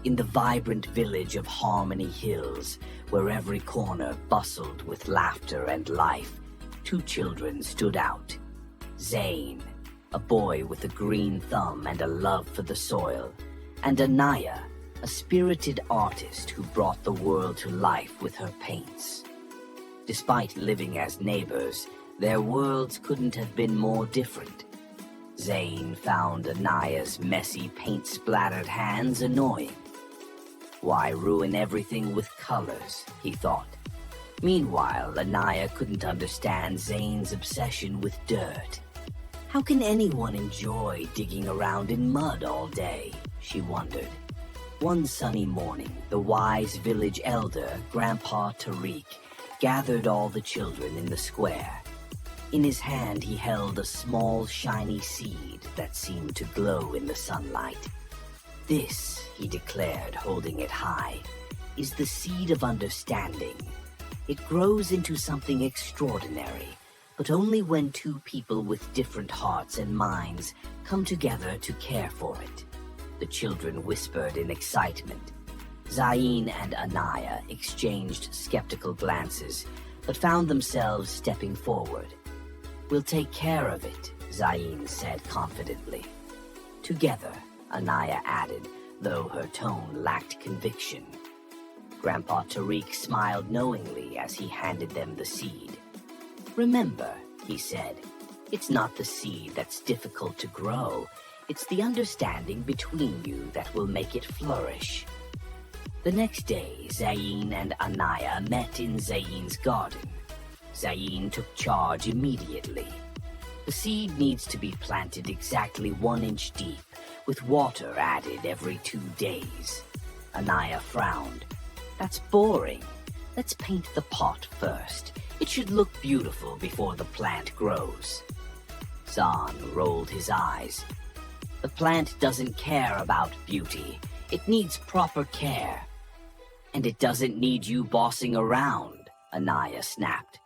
In the vibrant village of Harmony Hills, where every corner bustled with laughter and life, two children stood out. Zain, a boy with a green thumb and a love for the soil, and Anaya, a spirited artist who brought the world to life with her paints. Despite living as neighbors, their worlds couldn't have been more different. Zain found Anaya's messy, paint-splattered hands annoying. Why ruin everything with colors, he thought. Meanwhile, Anaya couldn't understand Zain's obsession with dirt. How can anyone enjoy digging around in mud all day, she wondered. One sunny morning, the wise village elder, Grandpa Tariq, gathered all the children in the square. In his hand, he held a small, shiny seed that seemed to glow in the sunlight. "This," he declared, holding it high, "is the seed of understanding. It grows into something extraordinary, but only when two people with different hearts and minds come together to care for it." The children whispered in excitement. Zain and Anaya exchanged skeptical glances, but found themselves stepping forward. "We'll take care of it," Zain said confidently. "Together," Anaya added, though her tone lacked conviction. Grandpa Tariq smiled knowingly as he handed them the seed. "Remember," he said, "it's not the seed that's difficult to grow. It's the understanding between you that will make it flourish." The next day, Zain and Anaya met in Zain's garden. Zain took charge immediately. "The seed needs to be planted exactly 1 inch deep, with water added every 2 days. Anaya frowned. "That's boring. Let's paint the pot first. It should look beautiful before the plant grows." Zain rolled his eyes. "The plant doesn't care about beauty. It needs proper care." "And it doesn't need you bossing around," Anaya snapped.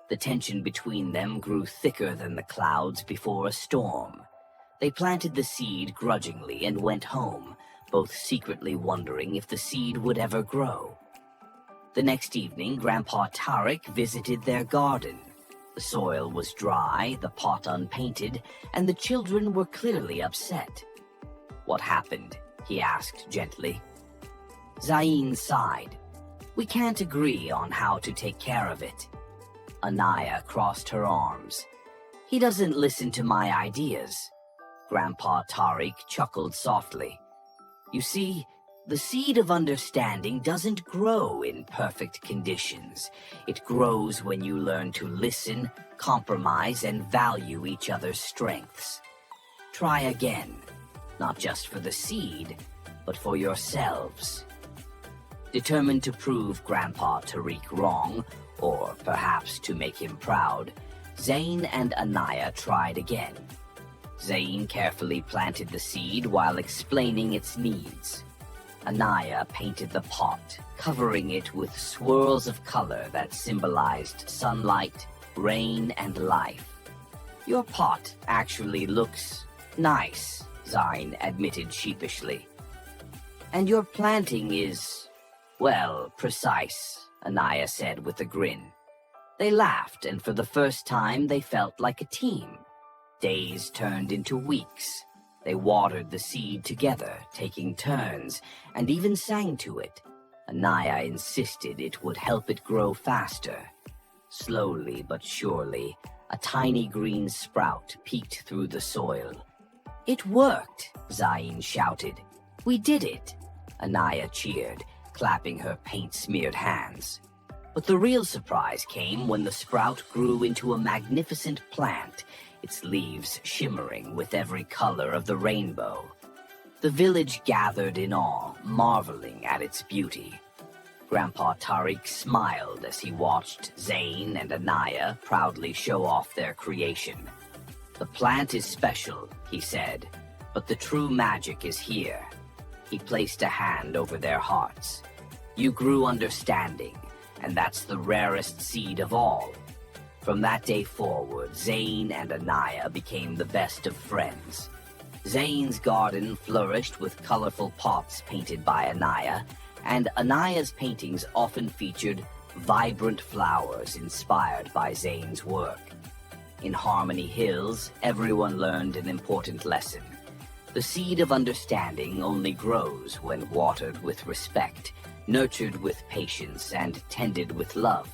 The tension between them grew thicker than the clouds before a storm. They planted the seed grudgingly and went home, both secretly wondering if the seed would ever grow. The next evening, Grandpa Tariq visited their garden. The soil was dry, the pot unpainted, and the children were clearly upset. "What happened?" he asked gently. Zain sighed. "We can't agree on how to take care of it." Anaya crossed her arms. "He doesn't listen to my ideas." Grandpa Tariq chuckled softly. "You see, the seed of understanding doesn't grow in perfect conditions. It grows when you learn to listen, compromise, and value each other's strengths. Try again, not just for the seed, but for yourselves." Determined to prove Grandpa Tariq wrong, or perhaps to make him proud, Zain and Anaya tried again. Zain carefully planted the seed while explaining its needs. Anaya painted the pot, covering it with swirls of color that symbolized sunlight, rain, and life. "Your pot actually looks nice," Zain admitted sheepishly. "And your planting is, well, precise," Anaya said with a grin. They laughed, and for the first time they felt like a team. Days turned into weeks. They watered the seed together, taking turns, and even sang to it. Anaya insisted it would help it grow faster. Slowly but surely, a tiny green sprout peeked through the soil. "It worked!" Zain shouted. "We did it!" Anaya cheered, clapping her paint-smeared hands. But the real surprise came when the sprout grew into a magnificent plant, its leaves shimmering with every color of the rainbow. The village gathered in awe, marveling at its beauty. Grandpa Tariq smiled as he watched Zain and Anaya proudly show off their creation. "The plant is special," he said, "but the true magic is here." He placed a hand over their hearts. "You grew understanding, and that's the rarest seed of all." From that day forward, Zain and Anaya became the best of friends. Zain's garden flourished with colorful pots painted by Anaya, and Anaya's paintings often featured vibrant flowers inspired by Zain's work. In Harmony Hills, everyone learned an important lesson. The seed of understanding only grows when watered with respect, nurtured with patience, and tended with love.